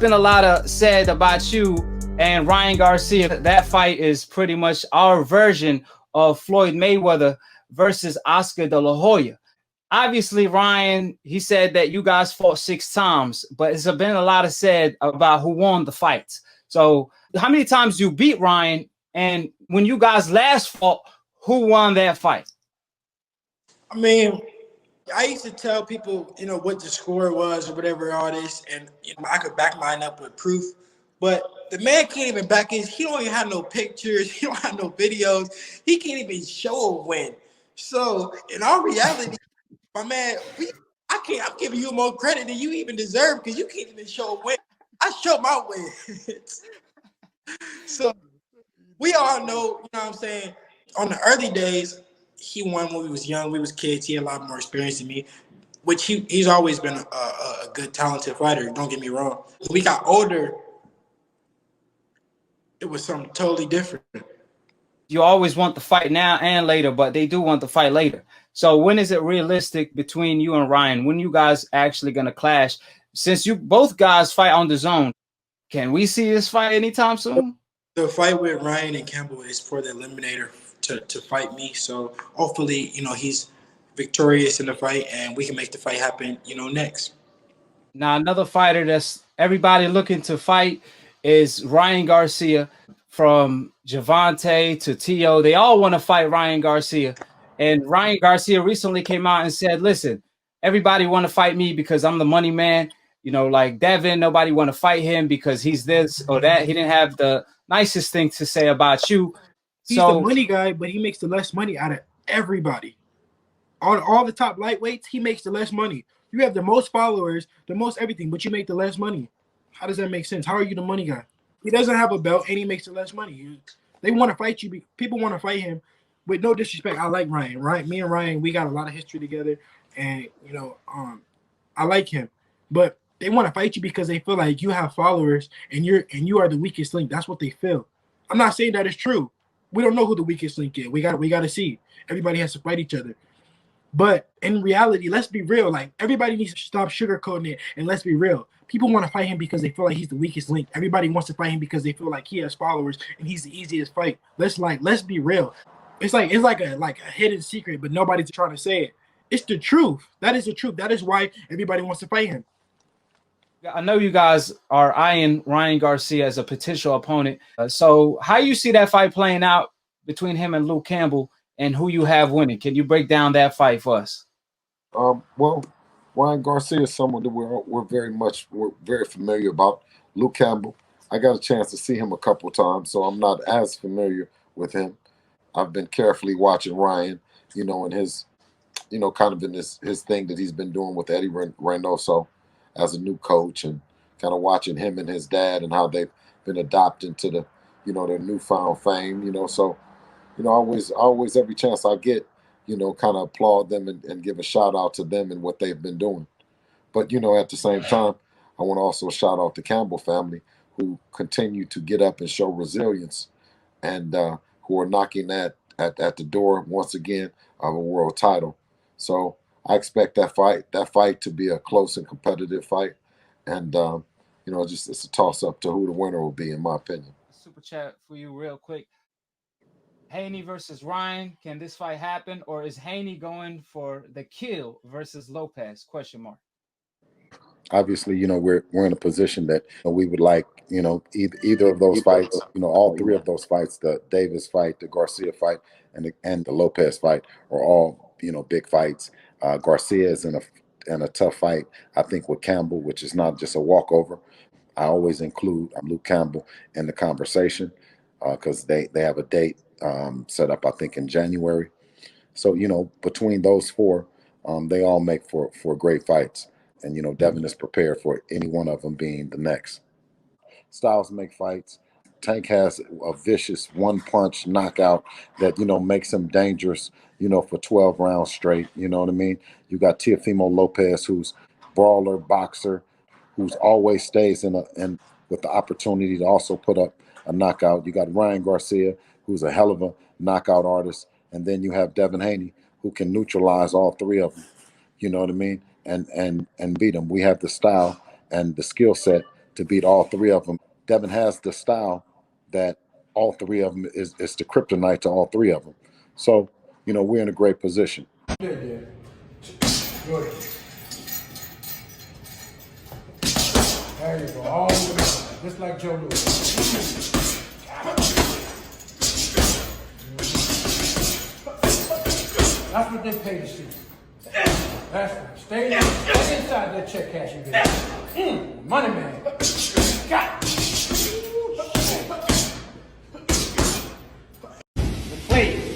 been a lot of said about you and Ryan Garcia. That fight is pretty much our version of Floyd Mayweather versus Oscar de la Hoya. Obviously, Ryan, he said that you guys fought 6 times, but it's been a lot of said about who won the fights. So how many times you beat Ryan? And when you guys last fought, who won that fight? I mean, I used to tell people, what the score was or whatever, all this, and I could back mine up with proof. But the man can't even back his. He don't even have no pictures. He don't have no videos. He can't even show a win. So in all reality, my man, I'm giving you more credit than you even deserve because you can't even show a win. I show my wins. So we all know, you know what I'm saying, on the early days, he won when we was young. We was kids. He had a lot more experience than me, which he's always been a good, talented fighter. Don't get me wrong. When we got older, it was something totally different. You always want the fight now and later, but they do want the fight later. So when is it realistic between you and Ryan? When you guys actually going to clash? Since you both guys fight on the zone, can we see this fight anytime soon? The fight with Ryan and Gamboa is for the eliminator to fight me. So hopefully, he's victorious in the fight and we can make the fight happen, next. Now, another fighter that's everybody looking to fight is Ryan Garcia. From Gervonta to Tio, they all want to fight Ryan Garcia. And Ryan Garcia recently came out and said, listen, everybody want to fight me because I'm the money man. Like Devin, nobody want to fight him because he's this or that. He didn't have the nicest thing to say about you. He's the money guy, but he makes the less money out of everybody. All the top lightweights, he makes the less money. You have the most followers, the most everything, but you make the less money. How does that make sense? How are you the money guy? He doesn't have a belt, and he makes the less money. They want to fight you. People want to fight him. With no disrespect, I like Ryan. Right? Me and Ryan, we got a lot of history together, and I like him. But they want to fight you because they feel like you have followers, and you are the weakest link. That's what they feel. I'm not saying that it's true. We don't know who the weakest link is. We got to see. Everybody has to fight each other. But in reality, let's be real. Like, everybody needs to stop sugarcoating it, and let's be real. People want to fight him because they feel like he's the weakest link. Everybody wants to fight him because they feel like he has followers and he's the easiest fight. Let's be real. It's like a hidden secret, but nobody's trying to say it. It's the truth. That is the truth. That is why everybody wants to fight him. I know you guys are eyeing Ryan Garcia as a potential opponent. So how you see that fight playing out between him and Luke Campbell, and who you have winning? Can you break down that fight for us? Well, Ryan Garcia is someone that we're very familiar about. Luke Campbell, I got a chance to see him a couple times, so I'm not as familiar with him. I've been carefully watching Ryan, and his, kind of in his thing that he's been doing with Eddie Reynoso as a new coach, and kind of watching him and his dad and how they've been adopting to the, their newfound fame, So, always every chance I get, kind of applaud them and give a shout out to them and what they've been doing. But, at the same time, I want to also shout out the Campbell family who continue to get up and show resilience and who are knocking at the door once again of a world title. So I expect that fight to be a close and competitive fight. And, it's a toss up to who the winner will be, in my opinion. Super chat for you real quick. Haney versus Ryan. Can this fight happen, or is Haney going for the kill versus Lopez? ? Obviously, we're in a position that we would like, either of those fights, all three of those fights, the Davis fight, the Garcia fight, and the Lopez fight are all, big fights. Garcia is in a tough fight, I think, with Campbell, which is not just a walkover. I always include Luke Campbell in the conversation because they have a date set up, I think, in January. So, between those four, they all make for great fights. And, Devin is prepared for any one of them being the next. Styles make fights. Tank has a vicious one-punch knockout that, makes him dangerous, for 12 rounds straight. You know what I mean? You got Teofimo Lopez, who's brawler, boxer, who's always stays in with the opportunity to also put up a knockout. You got Ryan Garcia, who's a hell of a knockout artist. And then you have Devin Haney, who can neutralize all three of them. You know what I mean? And beat them. We have the style and the skill set to beat all three of them. Devin has the style that all three of them is the kryptonite to all three of them. So, you know, we're in a great position. Good. There you go. All the way, just like Joe Louis. That's what they pay to see. That's right. Stay inside that check cashing business. Money man. Got it. Wait.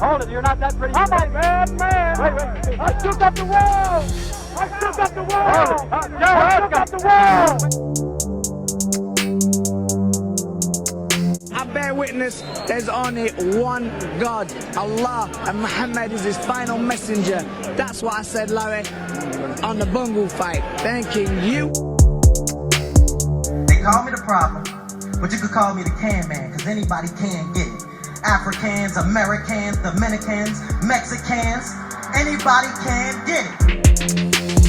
Hold it, you're not that pretty. I'm a bad man. Wait. I took up the wall. I took up the wall. I took up the wall. I bear witness there's only one God, Allah, and Muhammad is his final messenger. That's what I said, Larry, on the Bungle fight. Thanking you. They call me the problem, but you could call me the can man, because anybody can get it. Africans, Americans, Dominicans, Mexicans, anybody can get it.